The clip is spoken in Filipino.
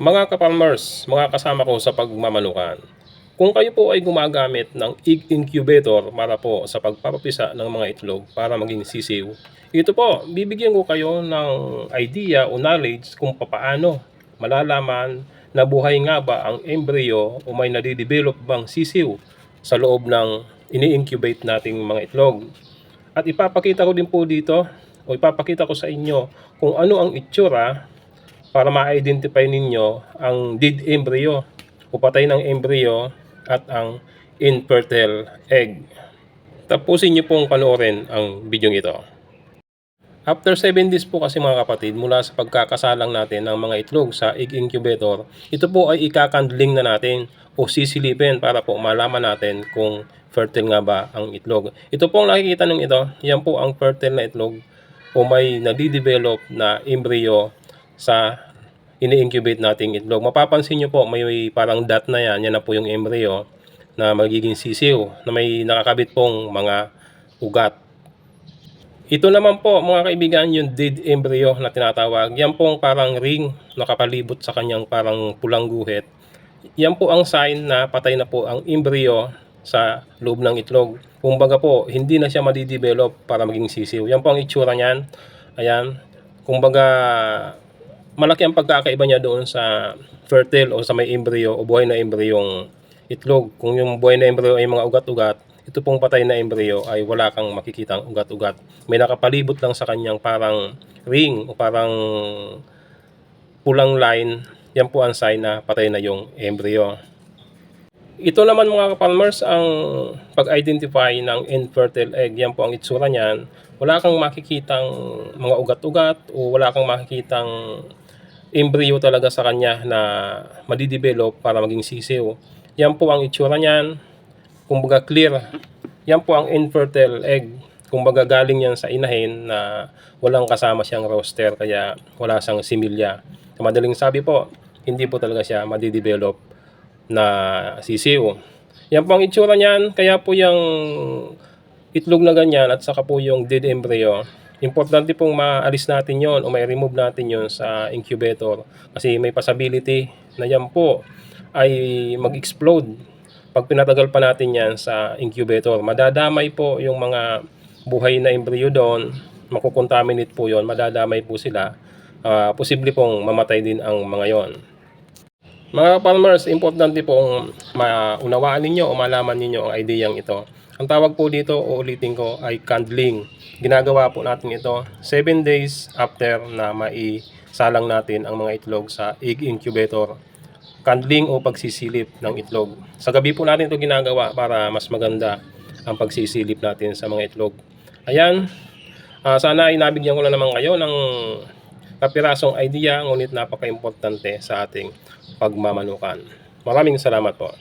Mga ka-farmers, mga kasama ko sa pagmamanukan, kung kayo po ay gumagamit ng egg incubator para po sa pagpapapisa ng mga itlog para maging sisiw, ito po, bibigyan ko kayo ng idea o knowledge kung papaano malalaman na buhay nga ba ang embryo o may nadidevelop bang sisiw sa loob ng ini-incubate nating mga itlog. At ipapakita ko din po dito o ipapakita ko sa inyo kung ano ang itsura para ma-identify ninyo ang dead embryo o patay ng embryo at ang infertile egg. Tapusin niyo pong panoorin ang video ito. After 7 days po kasi mga kapatid mula sa pagkakasalang natin ng mga itlog sa egg incubator, ito po ay ikakandling na natin o sisilipin para po malaman natin kung fertile nga ba ang itlog. Ito po ang nakikita ng ito, yan po ang fertile na itlog o may nadidevelop na embryo sa ini-incubate nating itlog. Mapapansin nyo po may parang dot na yan, yan na po yung embryo na magiging sisiw na may nakakabit pong mga ugat. Ito naman po mga kaibigan yung dead embryo na tinatawag. Yan pong parang ring nakapalibot sa kanyang parang pulang guhit. Yan po ang sign na patay na po ang embryo sa loob ng itlog. Kumbaga po, hindi na siya madidevelop para maging sisiw. Yan po ang itsura niyan. Ayan. Kumbaga, malaki ang pagkakaiba niya doon sa fertile o sa may embryo o buhay na embryong itlog. Kung yung buhay na embryo ay mga ugat-ugat, ito pong patay na embryo ay wala kang makikitang ugat-ugat. May nakapalibot lang sa kanyang parang ring o parang pulang line. Yan po ang sign na patay na yung embryo. Ito naman mga ka-farmers ang pag-identify ng infertile egg. Yan po ang itsura niyan. Wala kang makikitang mga ugat-ugat o wala kang makikitang embryo talaga sa kanya na madidevelop para maging sisiw. Yan po ang itsura niyan. Kumbaga clear. Yan po ang infertile egg. Kumbaga galing yan sa inahin na walang kasama siyang roster kaya wala siyang similya. Sa madaling sabi po, hindi po talaga siya madidevelop na sisiw. Yan po ang itsura niyan. Kaya po yung itlog na ganyan at saka po yung dead embryo, importante pong maalis natin yon o may remove natin yon sa incubator kasi may possibility na yan po ay mag-explode pag pinatagal pa natin yan sa incubator. Madadamay po yung mga buhay na embryo doon, makukontaminate po yon, madadamay po sila. Posible pong mamatay din ang mga yon. Mga farmers, importante pong maunawaan ninyo o malaman ninyo ang ideyang ito. Ang tawag po dito, uulitin ko, ay candling. Ginagawa po natin ito 7 days after na maisalang natin ang mga itlog sa egg incubator. Candling o pagsisilip ng itlog. Sa gabi po natin ito ginagawa para mas maganda ang pagsisilip natin sa mga itlog. Ayan, sana ay nabigyan ko na naman kayo ng kapirasong idea, ngunit napaka-importante sa ating pagmamanukan. Maraming salamat po.